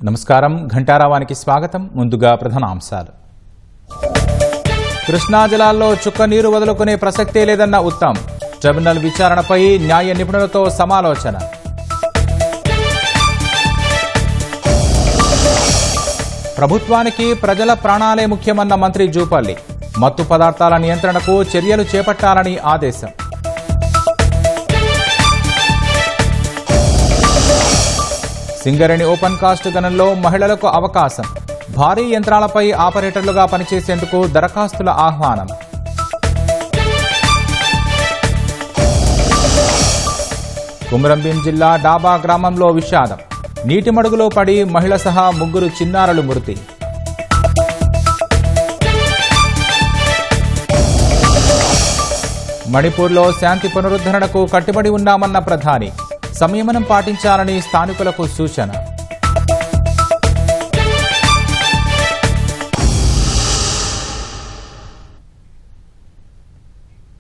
నమస్కారం. ఘంటారావానికి స్వాగతం. ముందుగా ప్రధానాంశాలు. కృష్ణా జలాల్లో చుక్క నీరు వదులుకునే ప్రసక్తే లేదన్న ఉత్తమ్. ట్రిబ్యునల్ విచారణపై న్యాయ నిపుణులతో సమాలోచన. ప్రభుత్వానికి ప్రజల ప్రాణాలే ముఖ్యమన్న మంత్రి జూపల్లి. మత్తు పదార్థాల నియంత్రణకు చర్యలు చేపట్టాలని ఆదేశం. సింగరేణి ఓపెన్ కాస్ట్ గనుల్లో మహిళలకు అవకాశం. భారీ యంత్రాలపై ఆపరేటర్లుగా పనిచేసేందుకు దరఖాస్తుల ఆహ్వానం. కుమ్రంభీం జిల్లా డాబా గ్రామంలో విషాదం. నీటి మడుగులో పడి మహిళ సహా 3 చిన్నారులు మృతి. మణిపూర్లో శాంతి పునరుద్ధరణకు కట్టుబడి ఉన్నామన్న ప్రధాని. సంయమనం పాటించాలని స్థానికులకు సూచన.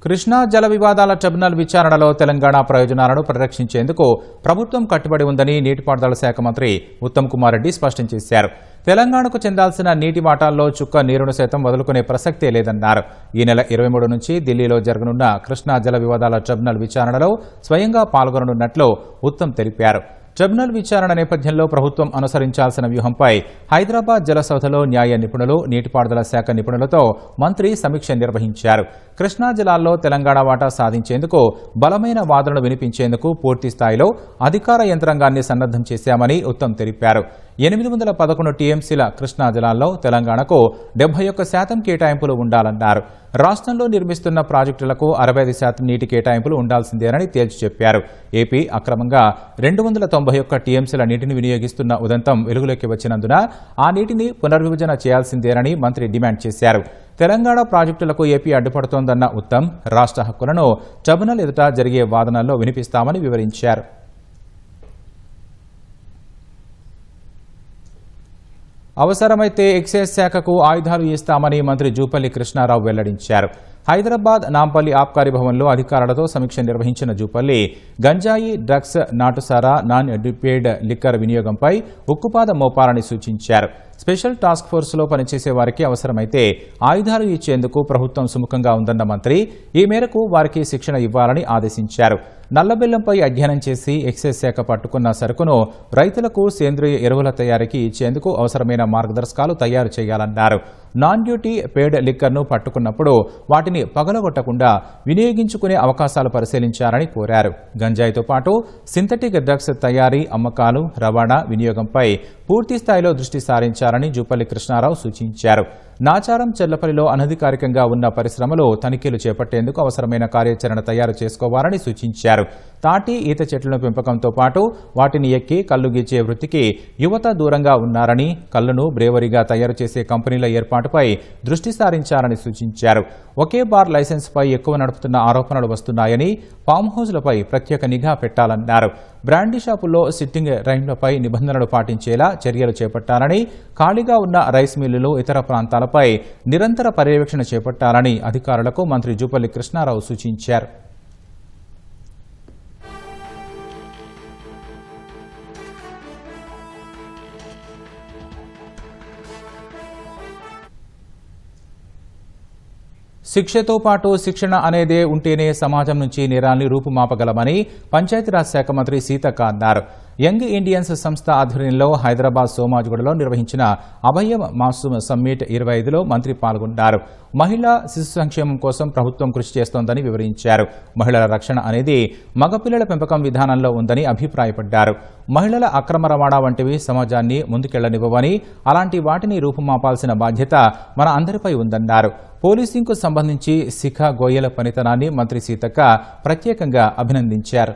కృష్ణా జల వివాదాల ట్రిబ్యునల్ విచారణలో తెలంగాణ ప్రయోజనాలను పరిరక్షించేందుకు ప్రభుత్వం కట్టుబడి ఉందని నీటిపారుదల శాఖ మంత్రి ఉత్తమ్ కుమార్ రెడ్డి స్పష్టం చేశారు. తెలంగాణకు చెందాల్సిన నీటి వాటాల్లో చుక్క నీరును సైతం వదులుకునే ప్రసక్తే లేదన్నారు. ఈ నెల 23 నుంచి ఢిల్లీలో జరగనున్న కృష్ణా జల వివాదాల ట్రిబ్యునల్ విచారణలో స్వయంగా పాల్గొననున్నట్లు ఉత్తమ్ తెలిపారు. ట్రిబ్యునల్ విచారణ నేపథ్యంలో ప్రభుత్వం అనుసరించాల్సిన వ్యూహంపై హైదరాబాద్ జలసౌధలో న్యాయ నిపుణులు, నీటిపారుదల శాఖ నిపుణులతో మంత్రి సమీక్ష నిర్వహించారు. కృష్ణా జలాల్లో తెలంగాణ వాటా సాధించేందుకు బలమైన వాదనలు వినిపించేందుకు పూర్తి స్థాయిలో అధికార యంత్రాంగాన్ని సన్నద్దం చేశామని ఉత్తమ్ తెలిపారు. 811 టీఎంసీల కృష్ణా జలాల్లో తెలంగాణకు 71% కేటాయింపులు ఉండాలన్నారు. రాష్ట్రంలో నిర్మిస్తున్న ప్రాజెక్టులకు 65% నీటి కేటాయింపులు ఉండాల్సిందేనని తేల్చి చెప్పారు. ఏపీ అక్రమంగా 291 టీఎంసీల నీటిని వినియోగిస్తున్న ఉదంతం వెలుగులోకి వచ్చినందున ఆ నీటిని పునర్విభజన చేయాల్సిందేనని మంత్రి డిమాండ్ చేశారు. తెలంగాణ ప్రాజెక్టులకు ఏపీ అడ్డుపడుతోందన్న ఉత్తమ్ రాష్ట్ర హక్కులను ట్రిబ్యునల్ ఎదుట జరిగే వాదనల్లో వినిపిస్తామని వివరించారు. అవసరమైతే ఎక్సైజ్ శాఖకు ఆయుధాలు ఇస్తామని మంత్రి జూపల్లి కృష్ణారావు వెల్లడించారు. హైదరాబాద్ నాంపల్లి ఆబ్కారీ భవన్లో అధికారులతో సమీక్ష నిర్వహించిన జూపల్లి గంజాయి, డ్రగ్స్, నాటుసారా, నాన్ అడ్యుపేడ్ లిక్కర్ వినియోగంపై ఉక్కుపాదం మోపాలని సూచించారు. స్పెషల్ టాస్క్ ఫోర్స్లో పనిచేసే వారికి అవసరమైతే ఆయుధాలు ఇచ్చేందుకు ప్రభుత్వం సుముఖంగా ఉందన్న మంత్రి ఈ మేరకు వారికి శిక్షణ ఇవ్వాలని ఆదేశించారు. నల్లబెల్లంపై అధ్యయనం చేసి ఎక్సైజ్ శాఖ పట్టుకున్న సరుకును రైతులకు సేంద్రియ ఎరువుల తయారీకి ఇచ్చేందుకు అవసరమైన మార్గదర్శకాలు తయారు చేయాలన్నారు. నాన్ డ్యూటీ పేడ్ లిక్కర్ను పట్టుకున్నప్పుడు వాటిని పగలగొట్టకుండా వినియోగించుకునే అవకాశాలు పరిశీలించాలని కోరారు. గంజాయితో పాటు సింథటిక్ డ్రగ్స్ తయారీ, అమ్మకాలు, రవాణా, వినియోగంపై పూర్తి స్థాయిలో దృష్టి సారించాలని జూపల్లి కృష్ణారావు సూచించారు. నాచారం, చెర్లపల్లిలో అనధికారికంగా ఉన్న పరిశ్రమలు తనిఖీలు చేపట్టేందుకు అవసరమైన కార్యాచరణ తయారు చేసుకోవాలని సూచించారు. తాటి, ఈత చెట్లను పెంపకంతో పాటు వాటిని ఎక్కి కల్లు గీచే వృత్తికి యువత దూరంగా ఉన్నారని, కల్లును బ్రేవరీగా తయారు చేసే కంపెనీల ఏర్పాటుపై దృష్టి సారించాలని సూచించారు. ఒకే బార్ లైసెన్స్పై ఎక్కువ నడుపుతున్న ఆరోపణలు వస్తున్నాయని, ఫామ్ హౌస్లపై ప్రత్యేక నిఘా పెట్టాలన్నారు. బ్రాండీ షాపుల్లో సిట్టింగ్ రైన్లపై నిబంధనలు పాటించేలా చర్యలు చేపట్టాలని, ఖాళీగా ఉన్న రైస్ మిల్లులు, ఇతర ప్రాంతాలపై నిరంతర పర్యవేక్షణ చేపట్టాలని అధికారులకు మంత్రి జూపల్లి కృష్ణారావు సూచించారు. శిక్షతో పాటు శిక్షణ అనేదే ఉంటేనే సమాజం నుంచి నేరాల్ని రూపుమాపగలమని పంచాయతీరాజ్ శాఖ మంత్రి సీతక్క అన్నారు. యంగ్ ఇండియన్స్ సంస్థ ఆధ్వర్యంలో హైదరాబాద్ సోమాజిగూడలో నిర్వహించిన అభయం మాసూమ్ సమ్మిట్ 25లో మంత్రి పాల్గొన్నారు. మహిళా శిశు సంక్షేమం కోసం ప్రభుత్వం కృషి చేస్తోందని వివరించారు. మహిళల రక్షణ అనేది మగపిల్లల పెంపకం విధానంలో ఉందని అభిప్రాయపడ్డారు. మహిళల అక్రమ రవాణా వంటివి సమాజాన్ని ముందుకెళ్లనివ్వవని, అలాంటి వాటిని రూపుమాపాల్సిన బాధ్యత మన అందరిపై ఉందన్నారు. పోలీసింగ్కు సంబంధించి శిఖా గోయల పనితనాన్ని మంత్రి సీతక్క ప్రత్యేకంగా అభినందించారు.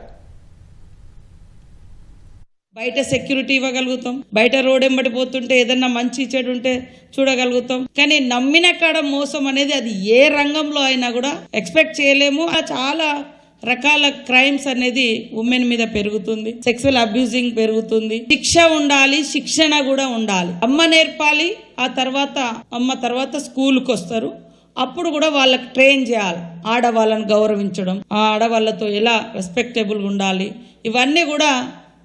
బయట సెక్యూరిటీ ఇవ్వగలుగుతాం, బయట రోడ్ ఎంబడి పోతుంటే ఏదన్నా మంచి చెడు ఉంటే చూడగలుగుతాం. కానీ నమ్మిన కాడ మోసం అనేది అది ఏ రంగంలో అయినా కూడా ఎక్స్పెక్ట్ చేయలేము. చాలా రకాల క్రైమ్స్ అనేది ఉమెన్ మీద పెరుగుతుంది, సెక్సువల్ అబ్యూజింగ్ పెరుగుతుంది. శిక్ష ఉండాలి, శిక్షణ కూడా ఉండాలి. అమ్మ నేర్పాలి, ఆ తర్వాత స్కూల్కి వస్తారు, అప్పుడు కూడా వాళ్ళకి ట్రైన్ చేయాలి. ఆడవాళ్ళని గౌరవించడం, ఆ ఆడవాళ్ళతో ఎలా రెస్పెక్టబుల్గా ఉండాలి, ఇవన్నీ కూడా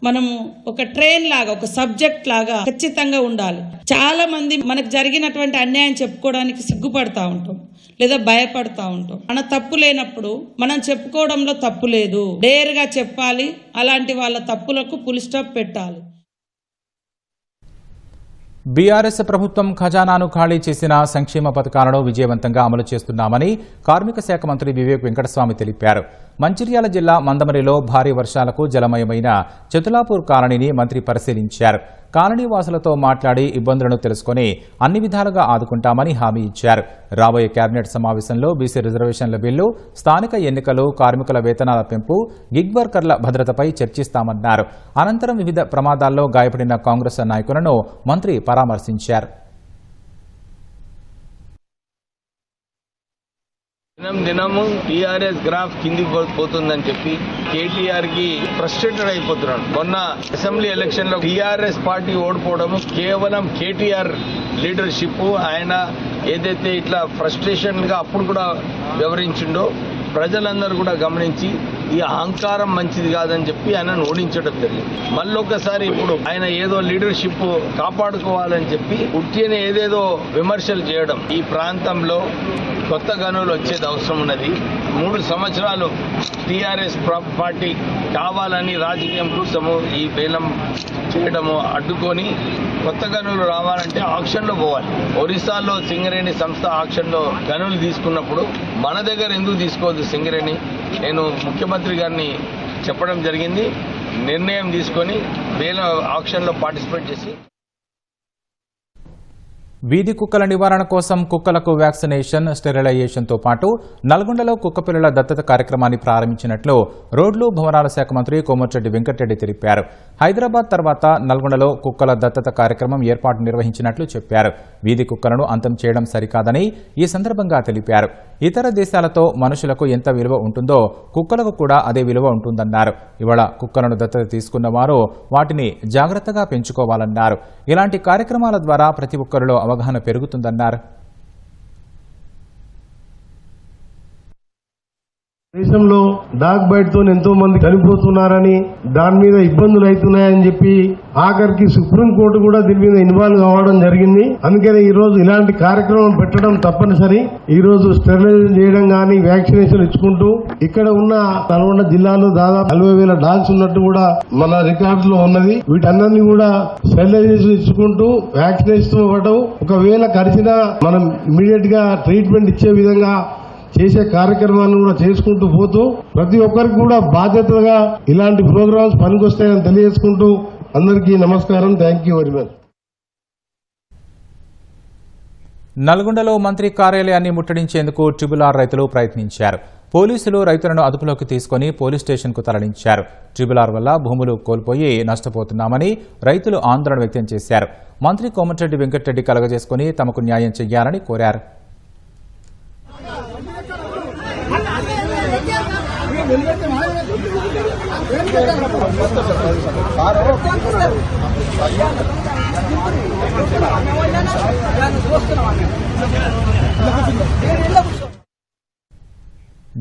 మనము ఒక ట్రైన్ లాగా, ఒక సబ్జెక్ట్ లాగా ఖచ్చితంగా ఉండాలి. చాలా మంది మనకు జరిగినటువంటి అన్యాయం చెప్పుకోవడానికి సిగ్గుపడతా ఉంటాం లేదా భయపడతా ఉంటాం. మన తప్పు లేనప్పుడు మనం చెప్పుకోవడంలో తప్పు లేదు, డేర్గా చెప్పాలి. అలాంటి వాళ్ళ తప్పులకు ఫుల్ స్టాప్ పెట్టాలి. బీఆర్ఎస్ ప్రభుత్వం ఖజానాను ఖాళీ చేసిన సంక్షేమ పథకాలను విజయవంతంగా అమలు చేస్తున్నామని కార్మిక శాఖ మంత్రి వివేక్ వెంకటస్వామి తెలిపారు. మంచిర్యాల జిల్లా మందమరిలో భారీ వర్షాలకు జలమయమైన చతులాపూర్ కాలనీని మంత్రి పరిశీలించారు. కాలనీ వాసులతో మాట్లాడి ఇబ్బందులను తెలుసుకుని అన్ని విధాలుగా ఆదుకుంటామని హామీ ఇచ్చారు. రాబోయే కేబినెట్ సమావేశంలో బీసీ రిజర్వేషన్ల బిల్లు, స్థానిక ఎన్నికలు, కార్మికుల వేతనాల పెంపు, గిగ్ వర్కర్ల భద్రతపై చర్చిస్తామన్నారు. అనంతరం వివిధ ప్రమాదాల్లో గాయపడిన కాంగ్రెస్ నాయకులను మంత్రి పరామర్శించారు. దినము టీఆర్ఎస్ గ్రాఫ్ కిందికి పోతుందని చెప్పి కేటీఆర్ కి ఫ్రస్ట్రేటెడ్ అయిపోతున్నాడు. మొన్న అసెంబ్లీ ఎలక్షన్ లో టీఆర్ఎస్ పార్టీ ఓడిపోవడం కేవలం కేటీఆర్ లీడర్షిప్, ఆయన ఏదైతే ఇట్లా ఫ్రస్ట్రేషన్ గా అప్పుడు కూడా వివరించిండో ప్రజలందరూ కూడా గమనించి ఈ అహంకారం మంచిది కాదని చెప్పి ఆయనను ఓడించడం జరిగింది. మళ్ళొకసారి ఇప్పుడు ఆయన ఏదో లీడర్షిప్ కాపాడుకోవాలని చెప్పి ఉట్టిని ఏదేదో విమర్శలు చేయడం, ఈ ప్రాంతంలో కొత్త గనులు వచ్చేది అవసరం ఉన్నది. 3 సంవత్సరాలు టీఆర్ఎస్ పార్టీ కావాలని రాజకీయం కోసము ఈ వేలం చేయడము అడ్డుకొని కొత్త గనులు రావాలంటే ఆక్షన్లో పోవాలి. ఒరిస్సాలో సింగరేణి సంస్థ ఆక్షన్లో గనులు తీసుకున్నప్పుడు మన దగ్గర ఎందుకు తీసుకోవద్దు సింగరేణి? నేను ముఖ్యమంత్రి గారిని చెప్పడం జరిగింది. నిర్ణయం తీసుకొని వేల ఆక్షన్లో పార్టిసిపేట్ చేసి వీధి కుక్కల నివారణ కోసం కుక్కలకు వ్యాక్సినేషన్, స్టెరిలైజేషన్తో పాటు నల్గొండలో కుక్కపిల్లల దత్తత కార్యక్రమాన్ని ప్రారంభించినట్లు రోడ్లు, భవనాల శాఖ మంత్రి కోమటిరెడ్డి వెంకటరెడ్డి తెలిపారు. హైదరాబాద్ తర్వాత నల్గొండలో కుక్కల దత్తత కార్యక్రమం ఏర్పాటు నిర్వహించినట్లు చెప్పారు. వీధి కుక్కలను అంతం చేయడం సరికాదని ఈ సందర్భంగా తెలిపారు. ఇతర దేశాలతో మనుషులకు ఎంత విలువ ఉంటుందో కుక్కలకు కూడా అదే విలువ ఉంటుందన్నారు. ఇవాళ కుక్కలను దత్తత తీసుకున్న వారు వాటిని జాగ్రత్తగా పెంచుకోవాలన్నారు. ఇలాంటి కార్యక్రమాల ద్వారా ప్రతి ఒక్కరిలో అవగాహన పెరుగుతుందన్నారు. దేశంలో డాగ్ బైట్ తో ఎంతో మంది చనిపోతున్నారని, దాని మీద ఇబ్బందులు అవుతున్నాయని చెప్పి ఆఖరికి సుప్రీంకోర్టు కూడా దీని మీద ఇన్వాల్వ్ కావడం జరిగింది. అందుకని ఈ రోజు ఇలాంటి కార్యక్రమం పెట్టడం తప్పనిసరి. ఈ రోజు స్టెరిలైజ్ చేయడం గానీ, వ్యాక్సినేషన్ ఇచ్చుకుంటూ ఇక్కడ ఉన్న నల్గొండ జిల్లాలో దాదాపు 40,000 డాగ్స్ ఉన్నట్టు కూడా మన రికార్డ్స్ లో ఉన్నది. వీటన్నిటిని కూడా స్టెరిలైజేషన్ ఇచ్చుకుంటూ వ్యాక్సినేషన్ ఇవ్వడం, ఒకవేళ కరిచినా మనం ఇమీడియట్ గా ట్రీట్మెంట్ ఇచ్చే విధంగా చేసే కార్యక్రమాలను కూడా చేసుకుంటూ పోతూ ప్రతి ఒక్కరికి కూడా బాధ్యతగా ఇలాంటి ప్రోగ్రామ్స్ పనికొస్తాయని తెలియజేసుకుంటూ అందరికీ నమస్కారం. Thank you very much. నల్గొండలో మంత్రి కార్యాలయాన్ని ముట్టడించేందుకు ట్రిబుల్-ఆర్ రైతులు ప్రయత్నించారు. పోలీసులు రైతులను అదుపులోకి తీసుకుని పోలీస్ స్టేషన్కు తరలించారు. ట్రిబుల్-ఆర్ వల్ల భూములు కోల్పోయి నష్టపోతున్నామని రైతులు ఆందోళన వ్యక్తం చేశారు. మంత్రి కోమటిరెడ్డి వెంకటరెడ్డి కలగజేసుకుని తమకు న్యాయం చేయాలని కోరారు.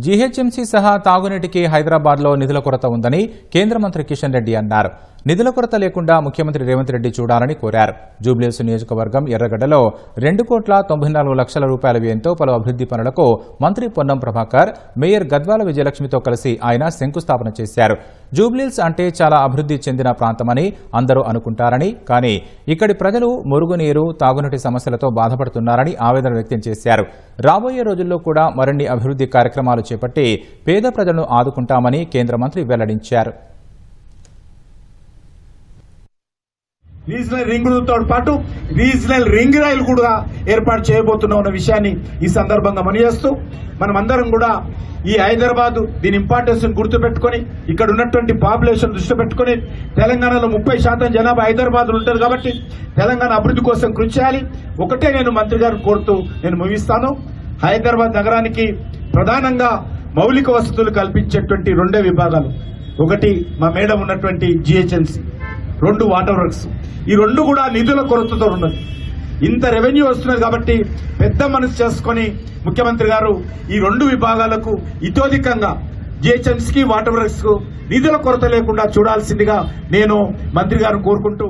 జీహెచ్ఎంసీ సహా తాగునీటికి హైదరాబాద్లో నిధుల కొరత ఉందని కేంద్ర మంత్రి కిషన్ రెడ్డి అన్నారు. నిధుల కొరత లేకుండా ముఖ్యమంత్రి రేవంత్ రెడ్డి చూడాలని కోరారు. జూబ్లీహిల్స్ నియోజకవర్గం ఎర్రగడ్డలో 2,94,00,000 రూపాయల వ్యయంతో పలు అభివృద్ది పనులకు మంత్రి పొన్నం ప్రభాకర్, మేయర్ గద్వాల విజయలక్ష్మితో కలిసి ఆయన శంకుస్థాపన చేశారు. జూబ్లీహిల్స్ అంటే చాలా అభివృద్ది చెందిన ప్రాంతమని అందరూ అనుకుంటారని, కానీ ఇక్కడి ప్రజలు మురుగునీరు, తాగునీటి సమస్యలతో బాధపడుతున్నారని ఆవేదన వ్యక్తం చేశారు. రాబోయే రోజుల్లో కూడా మరిన్ని అభివృద్ది కార్యక్రమాలు చేపట్టి పేద ప్రజలను ఆదుకుంటామని కేంద్ర మంత్రి వెల్లడించారు. రీజనల్ రింగ్ తో పాటు రీజనల్ రింగ్ రైలు కూడా ఏర్పాటు చేయబోతున్నాం అన్న విషయాన్ని ఈ సందర్భంగా మనయేస్తూ మనమందరం కూడా ఈ హైదరాబాద్ దీని ఇంపార్టెన్స్ గుర్తుపెట్టుకుని ఇక్కడ ఉన్నటువంటి పాపులేషన్ దృష్టి పెట్టుకుని తెలంగాణలో 30% జనాభా హైదరాబాద్ ఉంటారు కాబట్టి తెలంగాణ అభివృద్ధి కోసం కృషి చేయాలి. ఒకటే నేను మంత్రి గారిని కోరుతూ నేను ముగిస్తాను. హైదరాబాద్ నగరానికి ప్రధానంగా మౌలిక వసతులు కల్పించేటువంటి 2 విభాగాలు. ఒకటి మా మేడం ఉన్నటువంటి జిహెచ్ఎంసీ, 2 వాటర్ వర్క్స్. ఈ 2 కూడా నిధుల కొరతతో ఉన్నది. ఇంత రెవెన్యూ వస్తున్నది కాబట్టి పెద్ద మనసు చేసుకుని ముఖ్యమంత్రి గారు ఈ 2 విభాగాలకు ఇతోధికంగా జిహెచ్ఎంసీకి వాటర్ వర్క్స్ కు నిధుల కొరత లేకుండా చూడాల్సిందిగా నేను మంత్రి గారు కోరుకుంటూ.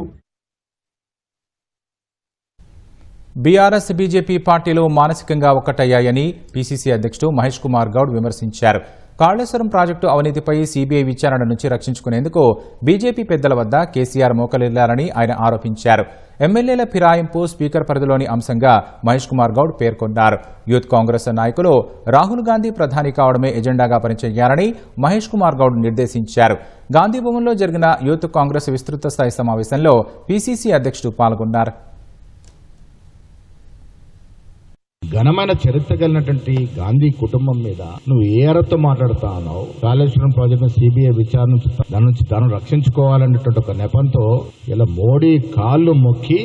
బీఆర్ఎస్ బీజేపీ పార్టీలు మానసికంగా ఒక్కటయ్యాయని పీసీసీ అధ్యక్షుడు మహేష్ కుమార్ గౌడ్ విమర్శించారు. కాళేశ్వరం ప్రాజెక్టు అవినీతిపై సీబీఐ విచారణ నుంచి రక్షించుకునేందుకు బీజేపీ పెద్దల వద్ద కేసీఆర్ మోకలిల్లారని ఆయన ఆరోపించారు. ఎమ్మెల్యేల ఫిరాయింపు స్పీకర్ పరిధిలోని అంశంగా మహేష్ కుమార్ గౌడ్ పేర్కొన్నారు. యూత్ కాంగ్రెస్ నాయకులు రాహుల్ గాంధీ ప్రధాని కావడమే ఎజెండాగా పనిచేయాలని మహేష్ కుమార్ గౌడ్ నిర్దేశించారు. గాంధీభవన్లో జరిగిన యూత్ కాంగ్రెస్ విస్తృత స్థాయి సమావేశంలో పీసీసీ అధ్యక్షుడు పాల్గొన్నారు. ఘనమైన చరిత్ర కలిగినటువంటి గాంధీ కుటుంబం మీద నువ్వు ఏ అర్హతతో మాట్లాడుతా ఉన్నావు? కాళేశ్వరం ప్రాజెక్టు సిబిఐ విచారణ దాని నుంచి తాను రక్షించుకోవాలనేటువంటి ఒక నెపంతో ఇలా మోడీ కాళ్ళు మొక్కి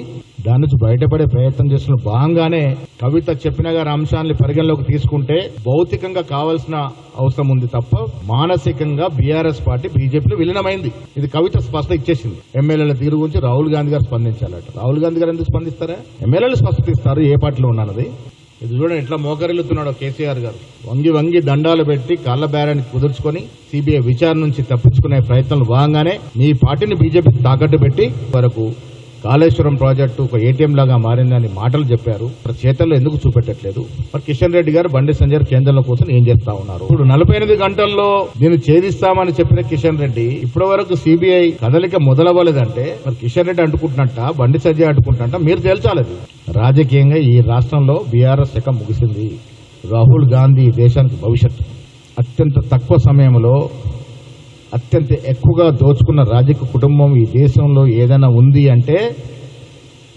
దాని నుంచి బయటపడే ప్రయత్నం చేస్తున్న భాగంగానే కవిత చెప్పిన గారి అంశాన్ని పరిగణలోకి తీసుకుంటే భౌతికంగా కావాల్సిన అవసరం ఉంది తప్ప మానసికంగా బీఆర్ఎస్ పార్టీ బీజేపీలో విలీనమైంది. ఇది కవిత స్పష్టత ఇచ్చేసింది. ఎమ్మెల్యేల తీరు గురించి రాహుల్ గాంధీ గారు స్పందించాలట. రాహుల్ గాంధీ గారు ఎందుకు స్పందిస్తారా? ఎమ్మెల్యేలు స్పష్టత ఇస్తారు ఏ పార్టీలో ఉన్నది. ఇది చూడండి ఎట్లా మోకరిల్లుతున్నాడో కేసీఆర్ గారు. వంగి వంగి దండాలు పెట్టి కాళ్ల బేరానికి కుదుర్చుకొని సిబిఐ విచారణ నుంచి తప్పించుకునే ప్రయత్నంలో భాగంగానే మీ పార్టీని బీజేపీకి తాకట్టు పెట్టి వరకు కాళేశ్వరం ప్రాజెక్టు ఒక ఏటీఎం లాగా మారిందని మాటలు చెప్పారు. చేతల్లో ఎందుకు చూపెట్టట్లేదు? మరి కిషన్ రెడ్డి గారు బండి సంజయ్ కేంద్రంలో కోసం ఏం చేస్తా ఉన్నారు? ఇప్పుడు 48 గంటల్లో దీన్ని ఛేదిస్తామని చెప్పిన కిషన్ రెడ్డి ఇప్పటి వరకు సిబిఐ కదలిక మొదలవ్వలేదంటే మరి కిషన్ రెడ్డి అంటుకుంటున్నట్ట, బండి సంజయ్ అంటుకుంటున్నట్ట మీరు తేల్చాలి. రాజకీయంగా ఈ రాష్ట్రంలో బీఆర్ఎస్ శకం ముగిసింది. రాహుల్ గాంధీ దేశానికి భవిష్యత్తు. అత్యంత తక్కువ సమయంలో అత్యంత ఎక్కువగా దోచుకున్న రాజకీయ కుటుంబం ఈ దేశంలో ఏదైనా ఉంది అంటే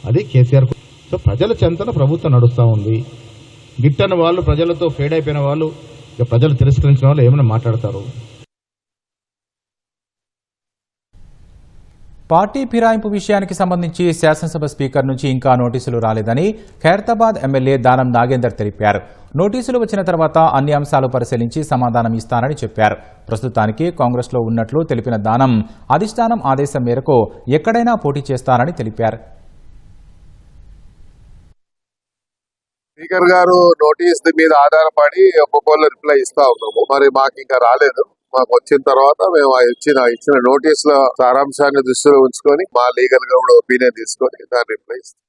అది కేసీఆర్. సో ప్రజల చెంతన ప్రభుత్వం నడుస్తూ ఉంది. గిట్టని వాళ్ళు, ప్రజలతో ఫేడ్ అయిపోయిన వాళ్ళు, ప్రజలు తిరస్కరించిన వాళ్ళు ఏమైనా మాట్లాడతారు. పార్టీ ఫిరాయింపు విషయానికి సంబంధించి శాసనసభ స్పీకర్ నుంచి ఇంకా నోటీసులు రాలేదని ఖైరతాబాద్ ఎమ్మెల్యే దానం నాగేందర్ తెలిపారు. నోటీసులు వచ్చిన తర్వాత అన్ని అంశాలు పరిశీలించి సమాధానం ఇస్తానని చెప్పారు. ప్రస్తుతానికి కాంగ్రెస్లో ఉన్నట్లు తెలిపిన దానం అధిష్టానం ఆదేశం మేరకు ఎక్కడైనా పోటీ చేస్తారని తెలిపారు. స్పీకర్ గారు నోటీస్ మీద ఆధారపడి ఒక్కొక్కళ్ళు రిప్లై ఇస్తా ఉన్నాము. మరి మాకు ఇంకా రాలేదు. మాకు వచ్చిన తర్వాత మేము ఇచ్చిన నోటీసుల సారాంశాన్ని దృష్టిలో ఉంచుకొని మా లీగల్ గా కూడా ఒపీనియన్ తీసుకొని దాన్ని రిప్లై ఇస్తాం.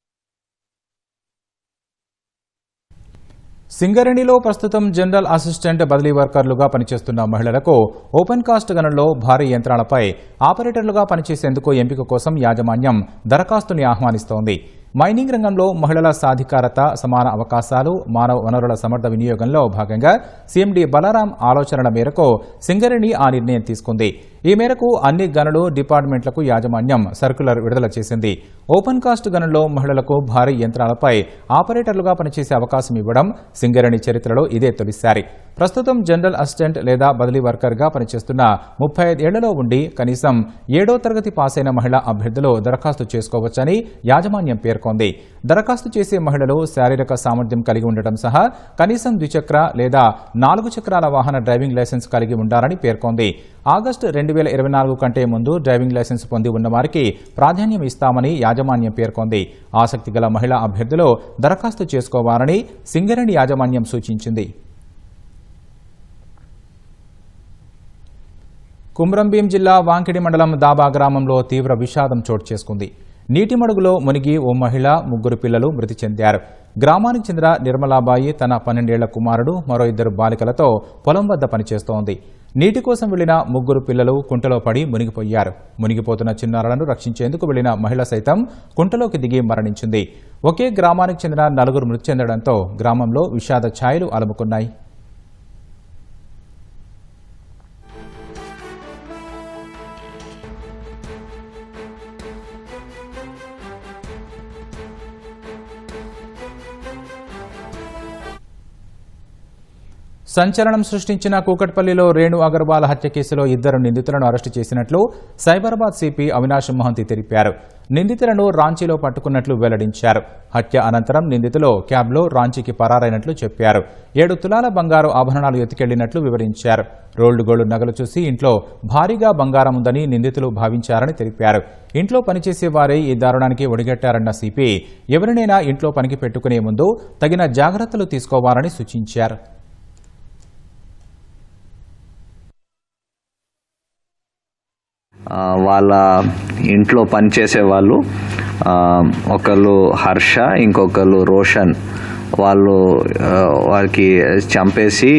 సింగరేణిలో ప్రస్తుతం జనరల్ అసిస్టెంట్ బదిలీ వర్కర్లుగా పనిచేస్తున్న మహిళలకు ఓపెన్ కాస్ట్ గనుల్లో భారీ యంత్రాలపై ఆపరేటర్లుగా పనిచేసేందుకు ఎంపిక కోసం యాజమాన్యం దరఖాస్తుని ఆహ్వానిస్తోంది. మైనింగ్ రంగంలో మహిళల సాధికారత, సమాన అవకాశాలు, మానవ వనరుల సమర్థ వినియోగంలో భాగంగా సీఎండీ బలరాం ఆలోచనల మేరకు సింగరేణి ఆ నిర్ణయం తీసుకుంది. ఈ మేరకు అన్ని గనులు డిపార్ట్మెంట్లకు యాజమాన్యం సర్క్యులర్ విడుదల చేసింది. ఓపెన్ కాస్ట్ గనుల్లో మహిళలకు భారీ యంత్రాలపై ఆపరేటర్లుగా పనిచేసే అవకాశం ఇవ్వడం సింగరేణి చరిత్రలో ఇదే తొలిసారి. ప్రస్తుతం జనరల్ అసిస్టెంట్ లేదా బదిలీ వర్కర్గా పనిచేస్తున్న 35 ఏళ్లలో ఉండి కనీసం 7వ తరగతి పాస్ అయిన మహిళా అభ్యర్థులు దరఖాస్తు చేసుకోవచ్చని యాజమాన్యం పేర్కొంది. దరఖాస్తు చేసే మహిళలు శారీరక సామర్థ్యం కలిగి ఉండటం సహా కనీసం ద్విచక్ర లేదా 4 చక్రాల వాహన డ్రైవింగ్ లైసెన్స్ కలిగి ఉండాలని పేర్కొంది. ఆగస్టు 2024 కంటే ముందు డ్రైవింగ్ లైసెన్స్ పొంది ఉన్న వారికి ప్రాధాన్యం ఇస్తామని యాజమాన్యం పేర్కొంది. ఆసక్తి గల మహిళా అభ్యర్థులు దరఖాస్తు చేసుకోవాలని సింగరేణి యాజమాన్యం సూచించింది. కుమ్రంభీం జిల్లా వాంకిడి మండలం దాబా గ్రామంలో తీవ్ర విషాదం చోటు చేసుకుంది. నీటి మడుగులో మునిగి ఓ మహిళ, 3 పిల్లలు మృతి చెందారు. గ్రామానికి చెందిన నిర్మలాబాయి తన 12 ఏళ్ల కుమారుడు, మరో 2 బాలికలతో పొలం వద్ద పనిచేస్తోంది. నీటి కోసం వెళ్లిన 3 పిల్లలు కుంటలో పడి మునిగిపోయారు. మునిగిపోతున్న చిన్నారులను రక్షించేందుకు వెళ్లిన మహిళ సైతం కుంటలోకి దిగి మరణించింది. ఒకే గ్రామానికి చెందిన 4 మృతి చెందడంతో గ్రామంలో విషాద ఛాయలు అలుముకున్నాయి. సంచలనం సృష్టించిన కూకట్పల్లిలో రేణు అగర్వాల్ హత్య కేసులో 2 నిందితులను అరెస్టు చేసినట్లు సైబరాబాద్ సిపి అవినాష్ మహంతి తెలిపారు. నిందితులను రాంచీలో పట్టుకున్నట్లు వెల్లడించారు. హత్య అనంతరం నిందితులు క్యాబ్లో రాంచీకి పరారైనట్లు చెప్పారు. 7 తులాల బంగారు ఆభరణాలు ఎత్తుకెళ్లినట్లు వివరించారు. రోల్డ్ గోల్డ్ నగలు చూసి ఇంట్లో భారీగా బంగారం ఉందని నిందితులు భావించారని తెలిపారు. ఇంట్లో పనిచేసే వారే ఈ దారుణానికి ఒడిగట్టారన్న సిపి ఎవరినైనా ఇంట్లో పనికి పెట్టుకునే ముందు తగిన జాగ్రత్తలు తీసుకోవాలని సూచించారు. వాళ్ళ ఇంట్లో పనిచేసే వాళ్ళు ఒకళ్ళు హర్ష, ఇంకొకళ్ళు రోషన్, వాళ్ళకి చంపేసి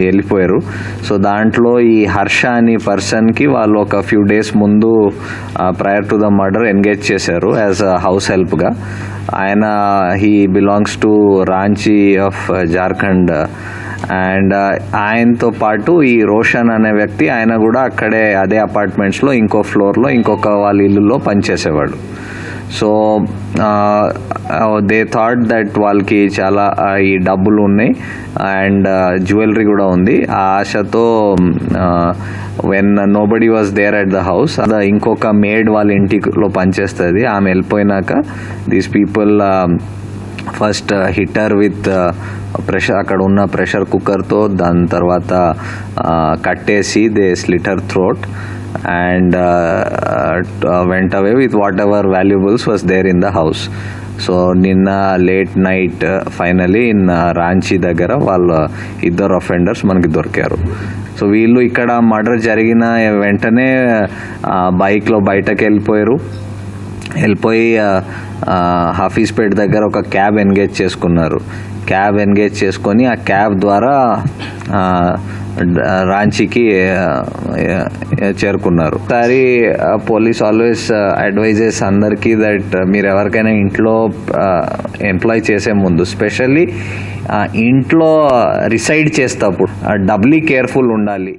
వెళ్ళిపోయారు. సో దాంట్లో ఈ హర్ష అని పర్సన్కి వాళ్ళు ఒక ఫ్యూ డేస్ ముందు prior to the murder engage చేశారు యాజ్ అ హౌస్ హెల్ప్గా. ఆయన he belongs to Ranchi of Jharkhand. And ఆయనతో పాటు ఈ రోషన్ అనే వ్యక్తి, ఆయన కూడా అక్కడే అదే అపార్ట్మెంట్స్లో ఇంకో ఫ్లోర్లో ఇంకొక వాళ్ళ ఇల్లులో పనిచేసేవాడు. సో దే థాట్ దట్ వాళ్ళకి చాలా ఈ డబ్బులు ఉన్నాయి అండ్ జ్యువెలరీ కూడా ఉంది. ఆ ఆశతో when nobody was there at the house, ఇంకొక మేడ్ వాళ్ళ ఇంటిలో పనిచేస్తుంది, ఆమె వెళ్ళిపోయినాక these people first hit her with pressure, అక్కడ ఉన్న ప్రెషర్ కుక్కర్తో, దాని తర్వాత కట్టేసి they slit her throat and went away with whatever valuables was there in the house. So నిన్న late night finally in Ranchi దగ్గర వాళ్ళ 2 అఫెండర్స్ మనకి దొరికారు. సో వీళ్ళు ఇక్కడ మర్డర్ జరిగిన వెంటనే బైక్లో బయటకు వెళ్ళిపోయి హఫీజ్పేట్ దగ్గర ఒక క్యాబ్ ఎంగేజ్ చేసుకున్నారు. క్యాబ్ ఎంగేజ్ చేసుకొని ఆ క్యాబ్ ద్వారా రాంచీకి చేరుకున్నారు. ఒకసారి పోలీస్ ఆల్వేస్ అడ్వైజెస్ అందరికీ దట్ మీరు ఎవరికైనా ఇంట్లో ఎంప్లాయ్ చేసే ముందు, స్పెషల్లీ ఇంట్లో రిసైడ్ చేసేటప్పుడు డబ్లీ కేర్ఫుల్ ఉండాలి.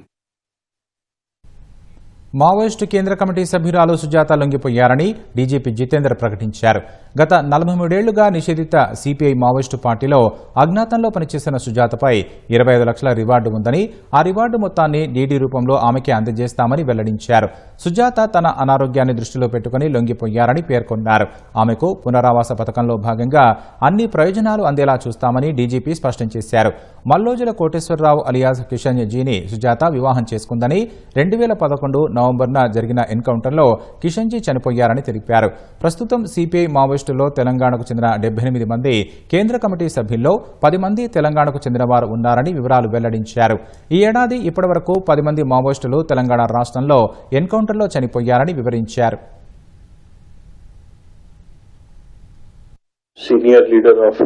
మావోయిస్టు కేంద్ర కమిటీ సభ్యురాలు సుజాత లొంగిపోయారని డీజీపీ జితేందర్ ప్రకటించారు. గత 43 ఏళ్లుగా నిషేధిత సిపిఐ మావోయిస్టు పార్టీలో అజ్ఞాతంలో పనిచేసిన సుజాతపై 25 లక్షల రివార్డు ఉందని, ఆ రివార్డు మొత్తాన్ని డీడీ రూపంలో ఆమెకే అందజేస్తామని వెల్లడించారు. సుజాత తన అనారోగ్యాన్ని దృష్టిలో పెట్టుకుని లొంగిపోయారని పేర్కొన్నారు. ఆమెకు పునరావాస పథకంలో భాగంగా అన్ని ప్రయోజనాలు అందేలా చూస్తామని డీజీపీ స్పష్టం చేశారు. మల్లోజుల కోటేశ్వరరావు అలియాస్ కిషన్ జీని సుజాత వివాహం చేసుకుందని, 2011 నవంబర్న జరిగిన ఎన్కౌంటర్లో కిషన్జీ చనిపోయారని తెలిపారు. ప్రస్తుతం సిపిఐ మావోయిస్టుల్లో తెలంగాణకు చెందిన 78 మంది కేంద్ర కమిటీ సభ్యుల్లో 10 మంది తెలంగాణకు చెందిన వారు ఉన్నారని వివరాలు వెల్లడించారు. ఈ ఏడాది ఇప్పటివరకు 10 మంది మావోయిస్టులు తెలంగాణ రాష్ట్రంలో ఎన్కౌంటర్లో చనిపోయారని వివరించారు. Senior leader of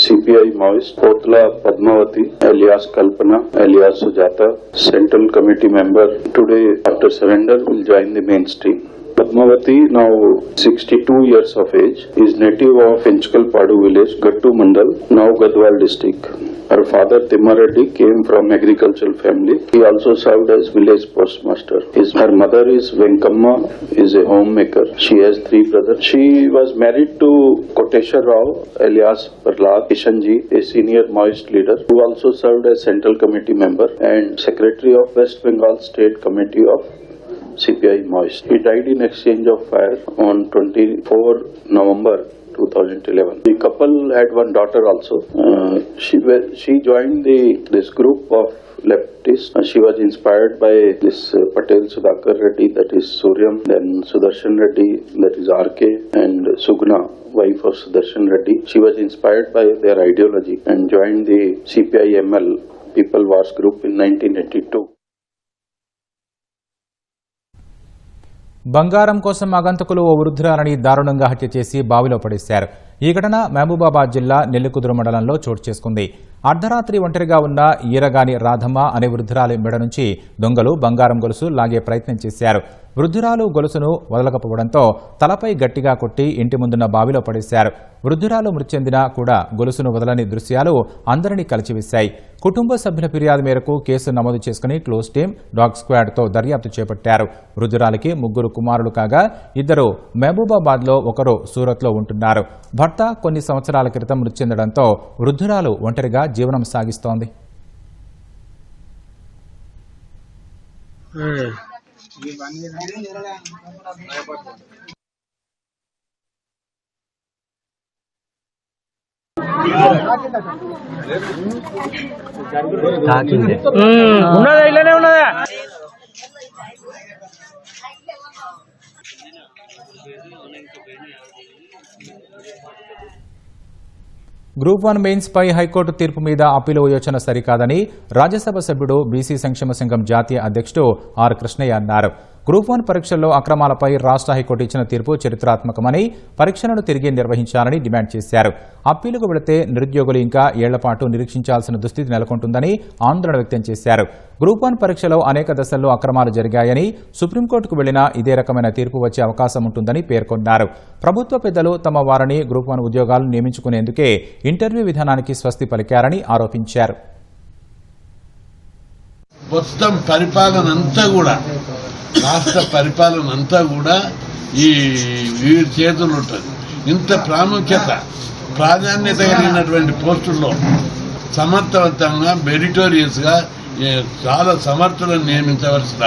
CPI Maoist, Potla Padmavati, alias Kalpana, alias Sujata, Central Committee member, today after surrender will join the mainstream. Padmavati, now 62 years of age, is native of Enchkal Padu village, Gattu Mandal, now Gadwal district. Her father Timmareddy came from agricultural family. He also served as village postmaster. Her mother is Venkamma, is a homemaker. She has 3 brothers. She was married to Koteshwar Rao alias Prahlad Kishanji, a senior Maoist leader who also served as Central Committee member and Secretary of West Bengal State Committee of CPI Maoist. He died in exchange of fire on 24 November 2011. The couple had 1 daughter also. She joined this group of leftists. She was inspired by this Patel Sudhakar Reddy, that is Suryam, then Sudarshan Reddy, that is RK, and Sugna, wife of Sudarshan Reddy. She was inspired by their ideology and joined the CPI-ML People Wars group in 1982. బంగారం కోసం ఆగంతకులు ఓ వృద్ధురాలని దారుణంగా హత్య చేసి బావిలో పడేశారు. ఈ ఘటన మహబూబాబాద్ జిల్లా నెల్లికుదురు మండలంలో చోటు చేసుకుంది. అర్ధరాత్రి ఒంటరిగా ఉన్న ఈరగాని రాధమ్మ అనే వృద్ధురాలి మెడ నుంచి దొంగలు బంగారం గొలుసు లాగే ప్రయత్నం చేశారు. వృద్ధురాలు గొలుసును వదలకపోవడంతో తలపై గట్టిగా కొట్టి ఇంటి ముందున్న బావిలో పడేశారు. వృద్ధురాలు మృతి చెందినా కూడా గొలుసును వదలని దృశ్యాలు అందరినీ కలిచివేశాయి. కుటుంబ సభ్యుల ఫిర్యాదు మేరకు కేసు నమోదు చేసుకుని క్లోజ్ టీం, డాగ్ స్క్వాడ్తో దర్యాప్తు చేపట్టారు. వృద్ధురాలికి 3 కుమారులు కాగా 2 మహబూబాబాద్లో, 1 సూరత్లో ఉంటున్నారు. భర్త కొన్ని సంవత్సరాల క్రితం మృతి చెందడంతో వృద్ధురాలు ఒంటరిగా జీవనం సాగిస్తోంది. గ్రూప్ 1 మెయిన్స్ పై హైకోర్టు తీర్పు మీద అప్పీలు యోచన సరికాదని రాజ్యసభ సభ్యుడు బీసీ సంక్షేమ సంఘం జాతీయ అధ్యక్షుడు ఆర్ కృష్ణయ్య అన్నారు. గ్రూప్ 1 పరీక్షల్లో అక్రమాలపై రాష్ట్ర హైకోర్టు ఇచ్చిన తీర్పు చరిత్రాత్మకమని, పరీక్షలను తిరిగి నిర్వహించాలని డిమాండ్ చేశారు. అప్పీలుకు వెళితే నిరుద్యోగులు ఇంకా ఏళ్లపాటు నిరీక్షించాల్సిన దుస్థితి నెలకొంటుందని ఆందోళన వ్యక్తం చేశారు. గ్రూప్ 1 పరీక్షలో అనేక దశల్లో అక్రమాలు జరిగాయని, సుప్రీంకోర్టుకు వెళ్లినా ఇదే రకమైన తీర్పు వచ్చే అవకాశం ఉంటుందని పేర్కొన్నారు. ప్రభుత్వ పెద్దలు తమ వారిని గ్రూప్ 1 ఉద్యోగాలు నియమించుకునేందుకే ఇంటర్వ్యూ విధానానికి స్వస్తి పలికారని ఆరోపించారు. మొత్తం పరిపాలన అంతా కూడా, రాష్ట్ర పరిపాలన అంతా కూడా ఈ వీరి చేతులు ఉంటుంది. ఇంత ప్రాధాన్యత కలిగినటువంటి పోస్టుల్లో సమర్థవంతంగా మెరిటోరియస్ గా చాలా సమర్థులను నియమించవలసిన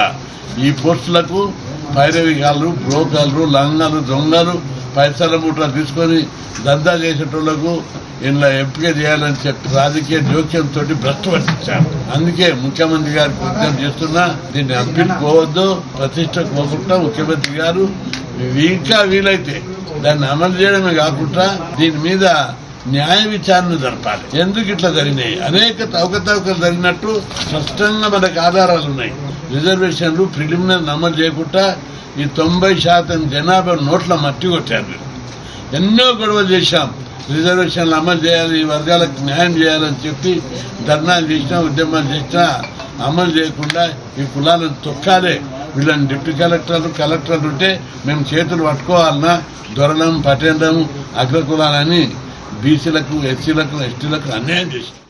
ఈ పోస్టులకు పైరవిగాళ్ళు, బ్రోకర్లు, లంగాలు, దొంగలు పైసల మూటలు తీసుకొని దందా చేసేటోళ్లకు ఇలా ఎంపిక చేయాలని చెప్పి రాజకీయ జోక్యంతో భ్రష్టు పట్టించారు. అందుకే ముఖ్యమంత్రి గారికి విజ్ఞప్తి చేస్తున్నా, దీన్ని అప్పీల్ పోవద్దు, ప్రతిష్ట పోకుండా ముఖ్యమంత్రి గారు ఇంకా వీలైతే దాన్ని అమలు చేయడమే కాకుండా దీని మీద న్యాయ విచారణ జరపాలి. ఎందుకు ఇట్లా జరిగినాయి, అనేక అవకతవకలు జరిగినట్టు స్పష్టంగా మనకు ఆధారాలు ఉన్నాయి. రిజర్వేషన్లు ప్రిలిమినరీ అమలు చేయకుండా ఈ 90% జనాభా నోట్ల మట్టి కొట్టారు. ఎన్నో గొడవలు చేశాం, రిజర్వేషన్లు అమలు చేయాలి, ఈ వర్గాలకు న్యాయం చేయాలని చెప్పి ధర్నాలు చేసినా, ఉద్యమాలు చేసినా అమలు చేయకుండా ఈ కులాలను తొక్కాలే. వీళ్ళని డిప్యూటీ కలెక్టర్లు ఉంటే మేము చేతులు పట్టుకోవాలన్నా దొరలం, పటేండం, అగ్రకులాలని బీసీలకు, ఎస్సీలకు, ఎస్టీలకు అన్యాయం చేశారు.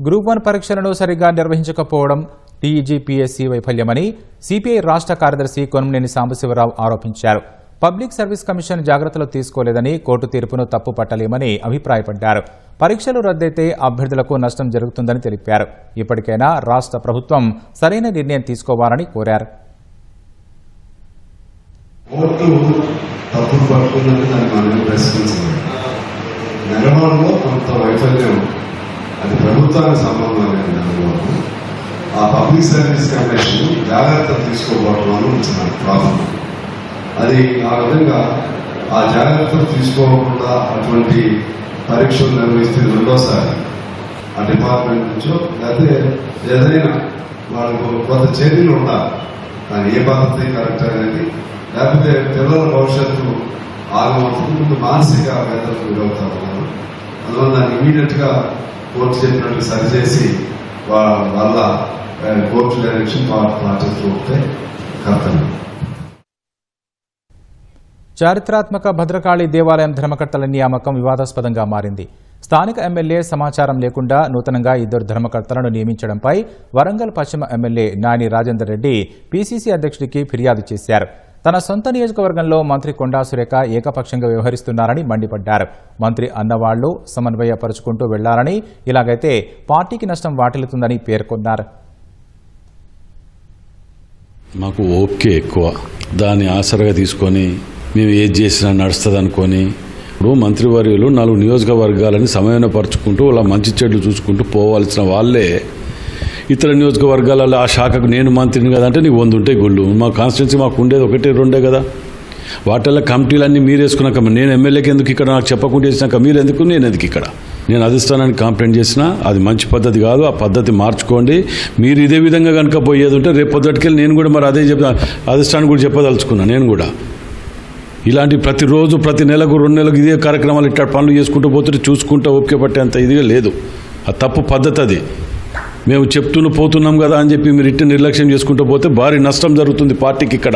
గ్రూప్ 1 పరీక్షలను సరిగ్గా నిర్వహించకపోవడం టీజీపీఎస్సీ వైఫల్యమని సిపిఐ రాష్ట్ర కార్యదర్శి కొనమనేని సాంబశివరావు ఆరోపించారు. పబ్లిక్ సర్వీస్ కమిషన్ జాగ్రత్తలు తీసుకోలేదని, కోర్టు తీర్పును తప్పు పట్టలేమని అభిప్రాయపడ్డారు. పరీక్షలు రద్దయితే అభ్యర్థులకు నష్టం జరుగుతుందని తెలిపారు. ఇప్పటికైనా రాష్ట్ర ప్రభుత్వం సరైన నిర్ణయం తీసుకోవాలని కోరారు. కోర్టు తప్పులు పట్టుకుందని దాన్ని మనం ప్రశ్నించాలి. నిర్వహణలో కొంత వైఫల్యం, అది ప్రభుత్వానికి సంబంధం లేని అనుభవం. ఆ పబ్లిక్ సర్వీస్ కమిషన్ జాగ్రత్తలు తీసుకోవడం ఉంచిన ప్రాబ్లం. అది ఆ విధంగా ఆ జాగ్రత్తలు తీసుకోకుండా అటువంటి పరీక్షలు నిర్వహిస్తే రెండోసారి ఆ డిపార్ట్మెంట్ నుంచో లేకపోతే ఏదైనా వాళ్ళకు కొంత చర్యలు ఉండాలి. కానీ ఏ పద్ధతి కరెక్ట్ అనేది, లేకపోతే పిల్లల భవిష్యత్తు ఆగమవుతుంది, ముందు మానసిక వేదనకు గురవుతా ఉన్నారు. అందువల్ల దాన్ని ఇమీడియట్ గా కోర్టు చెప్పినట్టు సరిచేసి వాళ్ళ కోర్టు డైరెక్షన్ పాటిస్తూ ఉంటే కర్తవ్యం. చారిత్రాత్మక భద్రకాళి దేవాలయం ధర్మకర్తల నియామకం వివాదాస్పదంగా మారింది. స్థానిక ఎమ్మెల్యే సమాచారం లేకుండా నూతనంగా 2 ధర్మకర్తలను నియమించడంపై వరంగల్ పశ్చిమ ఎమ్మెల్యే నాని రాజేందర్ రెడ్డి పీసీసీ అధ్యక్షుడికి ఫిర్యాదు చేశారు. తన సొంత నియోజకవర్గంలో మంత్రి కొండా సురేఖ ఏకపక్షంగా వ్యవహరిస్తున్నారని మండిపడ్డారు. మంత్రి అన్నవాళ్లు సమన్వయపరుచుకుంటూ వెళ్లారని, ఇలాగైతే పార్టీకి నష్టం వాటిల్లుతుందని పేర్కొన్నారు. మాకు ఓకే ఎక్కువ, దాన్ని ఆసరగా తీసుకొని మేము ఏది చేసినా నడుస్తుంది అనుకొని ఇప్పుడు మంత్రివర్యులు 4 నియోజకవర్గాలని సమన్వయపరుచుకుంటూ వాళ్ళ మంచి చెడ్లు చూసుకుంటూ పోవాల్సిన వాళ్ళే ఇతర నియోజకవర్గాలలో ఆ శాఖకు నేను మంత్రిని కదా అంటే నీకు 100 ఉంటాయి గుళ్ళు. మా కాన్స్టిట్యున్సీ మాకు ఉండేది 1-2 కదా. వాటిల్లో కమిటీలన్నీ మీరు వేసుకున్నాక నేను ఎమ్మెల్యేకి ఎందుకు ఇక్కడ, నాకు చెప్పకుండా చేసినాక మీరు ఎందుకు, నేను ఎందుకు ఇక్కడ. నేను అధిష్టానానికి కంప్లైంట్ చేసినా అది మంచి పద్ధతి కాదు, ఆ పద్ధతి మార్చుకోండి. మీరు ఇదే విధంగా కనుక పోయేది ఉంటే రేపు పొద్దుటికెళ్ళి నేను కూడా మరి అదే అధిష్టానం కూడా చెప్పదలుచుకున్నా. నేను కూడా ఇలాంటి ప్రతిరోజు ప్రతి నెలకు 2 నెలలకు ఇదే కార్యక్రమాలు ఇట్లా పనులు చేసుకుంటూ పోతుంటే చూసుకుంటూ ఓపిక పట్టేంత ఇదిగా లేదు. అది తప్పు పద్ధతి. అది మేము పోతున్నాం కదా అని చెప్పి మీరు ఇట్లా నిర్లక్ష్యం చేసుకుంటూ పోతే భారీ నష్టం జరుగుతుంది పార్టీకి. ఇక్కడ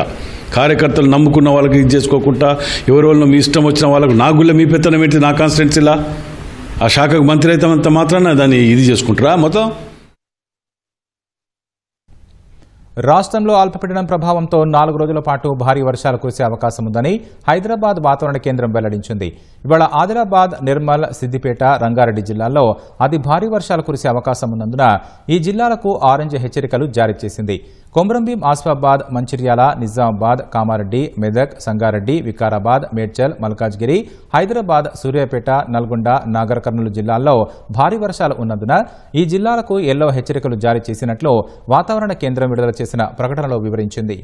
కార్యకర్తలు నమ్ముకున్న వాళ్ళకి ఇది చేసుకోకుండా ఎవరి మీ ఇష్టం వచ్చిన వాళ్ళకు నా గుళ్ళ మీ పెత్తనం ఏంటి, నా కాన్స్టిట్యున్సీలా ఆ శాఖకు మంత్రి అయితే అంత మాత్రాన దాన్ని ఇది చేసుకుంటారా మొత్తం. రాష్ట్రంలో అల్పపీడనం ప్రభావంతో 4 రోజుల పాటు భారీ వర్షాలు కురిసే అవకాశం ఉందని హైదరాబాద్ వాతావరణ కేంద్రం వెల్లడించింది. ఇవాళ ఆదిలాబాద్, నిర్మల్, సిద్దిపేట, రంగారెడ్డి జిల్లాల్లో అతి భారీ వర్షాలు కురిసే అవకాశం ఉన్నందున ఈ జిల్లాలకు ఆరెంజ్ హెచ్చరికలు జారీ చేసింది. కొమ్రంభీం, ఆసిఫాబాద్, మంచిర్యాల, నిజామాబాద్, కామారెడ్డి, మెదక్, సంగారెడ్డి, వికారాబాద్, మేడ్చల్, మల్కాజ్గిరి, హైదరాబాద్, సూర్యాపేట, నల్గొండ, నాగర్ కర్నూలు జిల్లాల్లో భారీ వర్షాలు ఉన్నందున ఈ జిల్లాలకు ఎల్లో హెచ్చరికలు జారీ చేసినట్లు వాతావరణ కేంద్రం విడుదల చేసిన ప్రకటనలో వివరించింది.